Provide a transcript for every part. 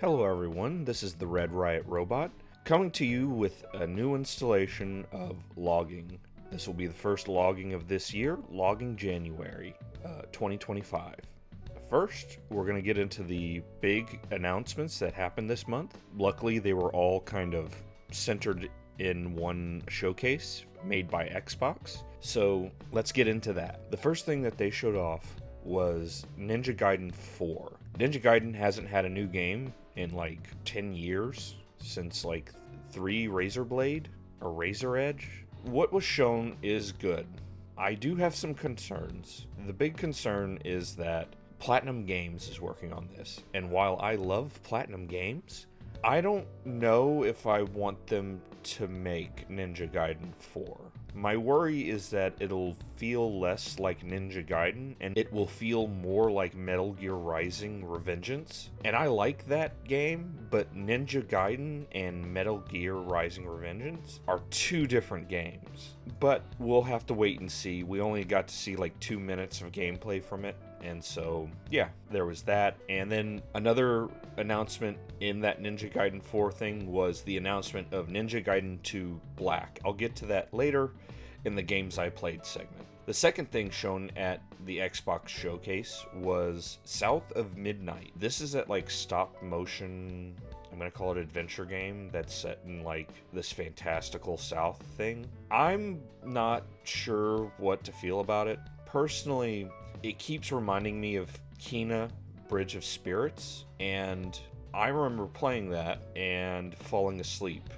Hello everyone, this is the Red Riot Robot, coming to you with a new installation of logging. This will be the first logging of this year, logging January 2025. First, we're going to get into the big announcements that happened this month. Luckily, they were all kind of centered in one showcase made by Xbox. So let's get into that. The first thing that they showed off was Ninja Gaiden 4. Ninja Gaiden hasn't had a new game in like 10 years, since like 3 Razor Blade or Razor Edge. What was shown is good. I do have some concerns. The big concern is that Platinum Games is working on this, and while I love Platinum Games, I don't know if I want them to make Ninja Gaiden 4. My worry is that it'll feel less like Ninja Gaiden, and it will feel more like Metal Gear Rising Revengeance. And I like that game, but Ninja Gaiden and Metal Gear Rising Revengeance are 2 different games. But we'll have to wait and see. We only got to see like 2 minutes of gameplay from it. And so, yeah, there was that. And then another announcement in that Ninja Gaiden 4 thing was the announcement of Ninja Gaiden 2 Black. I'll get to that later in the games I played segment. The second thing shown at the Xbox showcase was South of Midnight. This is that like stop motion, I'm gonna call it adventure game that's set in like this fantastical South thing. I'm not sure what to feel about it. Personally, it keeps reminding me of Kena Bridge of Spirits, and I remember playing that and falling asleep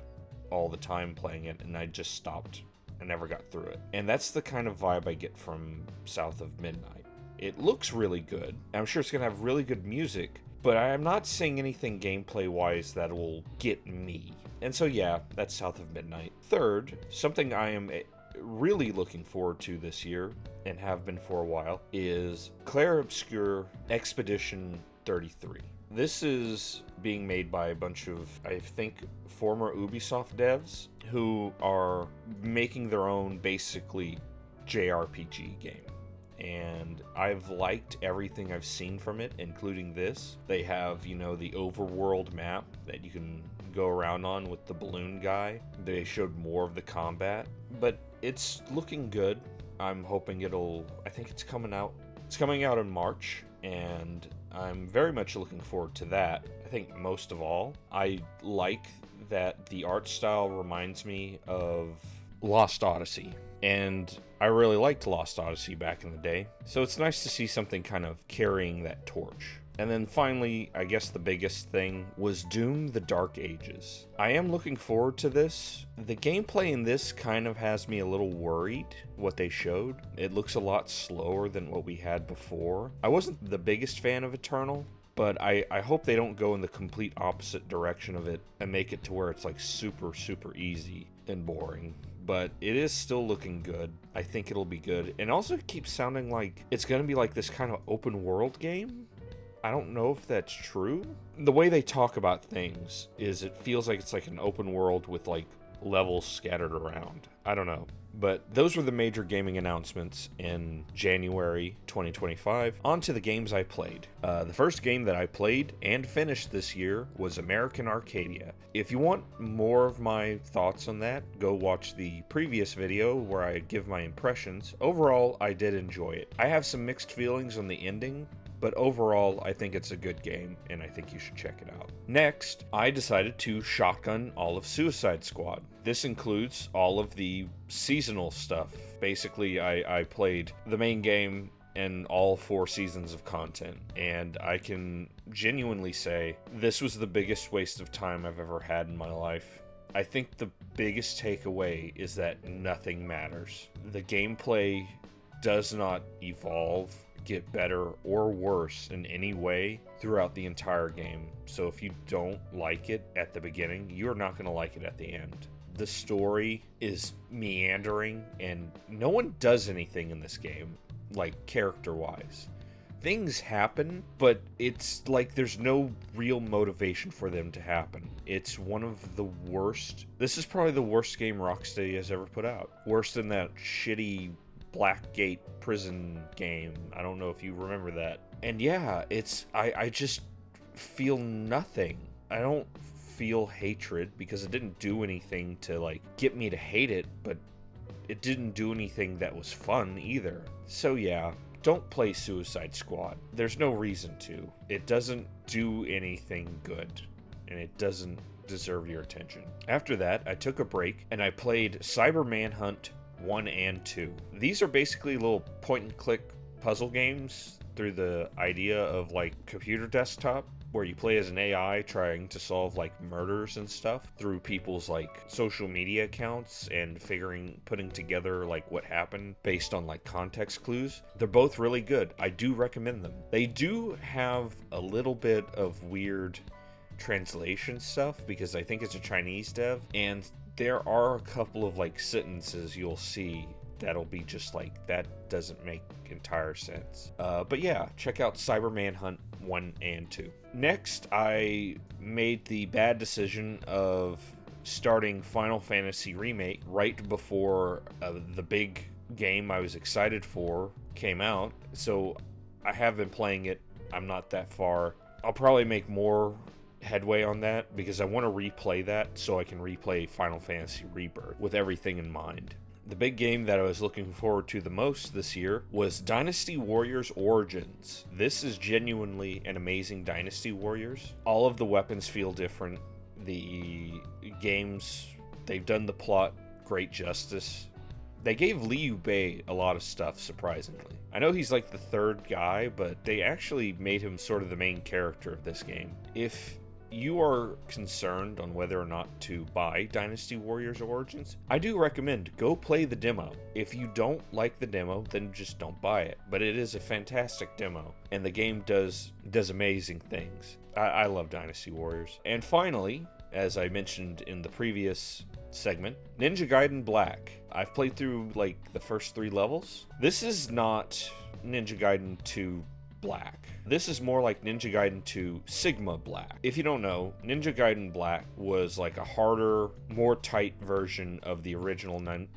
all the time playing it, and I just stopped. I never got through it. And that's the kind of vibe I get from South of Midnight. It looks really good. I'm sure it's going to have really good music, but I'm not seeing anything gameplay-wise that will get me. And so yeah, that's South of Midnight. Third, something I am really looking forward to this year, and have been for a while, is Clair Obscur Expedition 33. This is being made by a bunch of, I think, former Ubisoft devs who are making their own, basically, JRPG game. And I've liked everything I've seen from it, including this. They have, the overworld map that you can go around on with the balloon guy. They showed more of the combat, but it's looking good. I'm hoping I think it's coming out. It's coming out in March, and I'm very much looking forward to that. I think most of all, I like that the art style reminds me of Lost Odyssey. And I really liked Lost Odyssey back in the day. So it's nice to see something kind of carrying that torch. And then finally, I guess the biggest thing was Doom: The Dark Ages. I am looking forward to this. The gameplay in this kind of has me a little worried, what they showed. It looks a lot slower than what we had before. I wasn't the biggest fan of Eternal, but I hope they don't go in the complete opposite direction of it and make it to where it's like super, super easy and boring. But it is still looking good. I think it'll be good. And also it keeps sounding like it's going to be like this kind of open world game. I don't know if that's true. The way they talk about things is it feels like it's like an open world with like levels scattered around. I don't know. But those were the major gaming announcements in January 2025. On to the games I played. The first game that I played and finished this year was American Arcadia. If you want more of my thoughts on that, go watch the previous video where I give my impressions. Overall, I did enjoy it. I have some mixed feelings on the ending, but overall, I think it's a good game, and I think you should check it out. Next, I decided to shotgun all of Suicide Squad. This includes all of the seasonal stuff. Basically, I played the main game and all 4 seasons of content, and I can genuinely say this was the biggest waste of time I've ever had in my life. I think the biggest takeaway is that nothing matters. The gameplay does not evolve, get better, or worse in any way throughout the entire game. So if you don't like it at the beginning, you're not going to like it at the end. The story is meandering, and no one does anything in this game, like character-wise. Things happen, but it's like there's no real motivation for them to happen. It's one of the worst. This is probably the worst game Rocksteady has ever put out. Worse than that shitty Blackgate prison game. I don't know if you remember that. And yeah, I just feel nothing. I don't feel hatred because it didn't do anything to like get me to hate it, but it didn't do anything that was fun either. So yeah, don't play Suicide Squad. There's no reason to. It doesn't do anything good, and it doesn't deserve your attention. After that, I took a break and I played Cyber Manhunt 1 and 2. These are basically little point and click puzzle games through the idea of like computer desktop, where you play as an AI trying to solve like murders and stuff through people's like social media accounts and putting together like what happened based on like context clues. They're both really good. I do recommend them. They do have a little bit of weird translation stuff because I think it's a Chinese dev, and there are a couple of like sentences you'll see that'll be just like, that doesn't make entire sense. But yeah, check out Cyber Manhunt 1 and 2. Next, I made the bad decision of starting Final Fantasy Remake right before the big game I was excited for came out. So I have been playing it. I'm not that far. I'll probably make more headway on that because I want to replay that so I can replay Final Fantasy Rebirth with everything in mind. The big game that I was looking forward to the most this year was Dynasty Warriors Origins. This is genuinely an amazing Dynasty Warriors. All of the weapons feel different. The games, they've done the plot great justice. They gave Liu Bei a lot of stuff, surprisingly. I know he's like the third guy, but they actually made him sort of the main character of this game. If you are concerned on whether or not to buy Dynasty Warriors Origins, I do recommend go play the demo. If you don't like the demo, then just don't buy it. But it is a fantastic demo, and the game does amazing things. I love Dynasty Warriors. And finally, as I mentioned in the previous segment, Ninja Gaiden Black. I've played through like the first 3 levels. This is not Ninja Gaiden 2 Black. This is more like Ninja Gaiden 2 Sigma Black. If you don't know, Ninja Gaiden Black was like a harder, more tight version of the original Ninja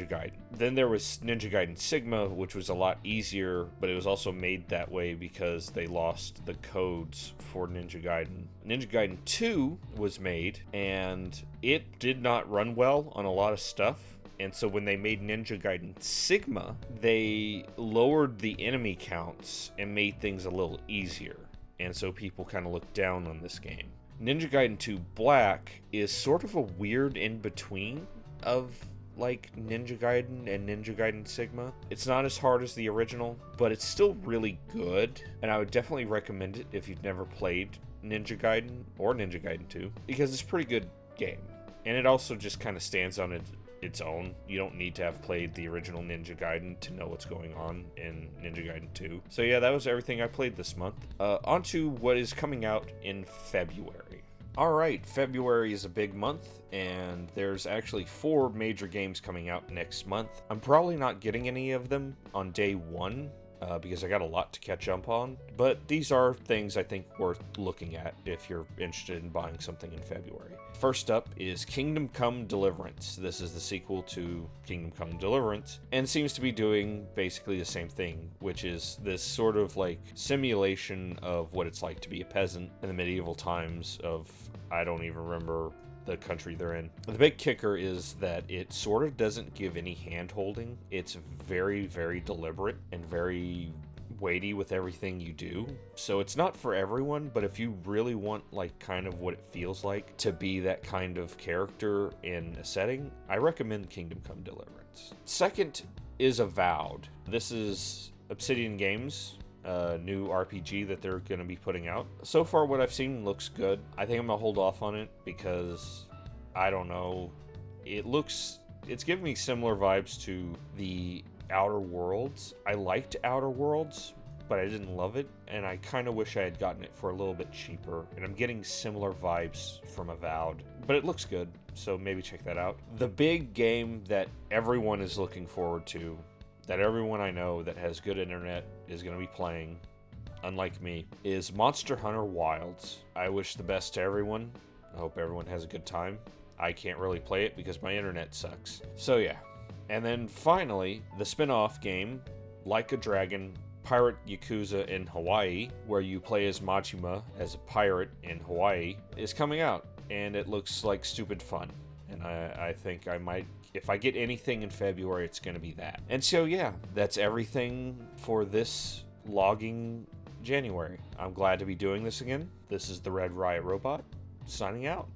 Gaiden. Then there was Ninja Gaiden Sigma, which was a lot easier, but it was also made that way because they lost the codes for Ninja Gaiden. Ninja Gaiden 2 was made, and it did not run well on a lot of stuff. And so when they made Ninja Gaiden Sigma, they lowered the enemy counts and made things a little easier. And so people kind of looked down on this game. Ninja Gaiden 2 Black is sort of a weird in-between of like Ninja Gaiden and Ninja Gaiden Sigma. It's not as hard as the original, but it's still really good. And I would definitely recommend it if you've never played Ninja Gaiden or Ninja Gaiden 2, because it's a pretty good game. And it also just kind of stands on its own. You don't need to have played the original Ninja Gaiden to know what's going on in Ninja Gaiden 2. So yeah, that was everything I played this month. On to what is coming out in February. Alright, February is a big month, and there's actually 4 major games coming out next month. I'm probably not getting any of them on day 1, because I got a lot to catch up on, but these are things I think worth looking at if you're interested in buying something in February. First up is Kingdom Come Deliverance. This is the sequel to Kingdom Come Deliverance, and seems to be doing basically the same thing, which is this sort of like simulation of what it's like to be a peasant in the medieval times of, I don't even remember the country they're in. The big kicker is that it sort of doesn't give any hand-holding. It's very, very deliberate and very weighty with everything you do. So it's not for everyone, but if you really want like kind of what it feels like to be that kind of character in a setting, I recommend Kingdom Come Deliverance. Second is Avowed. This is Obsidian Games, new RPG that they're going to be putting out. So far what I've seen looks good. I think I'm going to hold off on it because, I don't know, it's giving me similar vibes to the Outer Worlds. I liked Outer Worlds, but I didn't love it, and I kind of wish I had gotten it for a little bit cheaper, and I'm getting similar vibes from Avowed, but it looks good, so maybe check that out. The big game that everyone is looking forward to, that everyone I know that has good internet is going to be playing, unlike me, is Monster Hunter Wilds. I wish the best to everyone. I hope everyone has a good time. I can't really play it because my internet sucks. So yeah. And then finally, the spin-off game, Like a Dragon Pirate Yakuza in Hawaii, where you play as Majima as a pirate in Hawaii, is coming out, and it looks like stupid fun. And I think I might, if I get anything in February, it's going to be that. And so, yeah, that's everything for this logging January. I'm glad to be doing this again. This is the Red Riot Robot, signing out.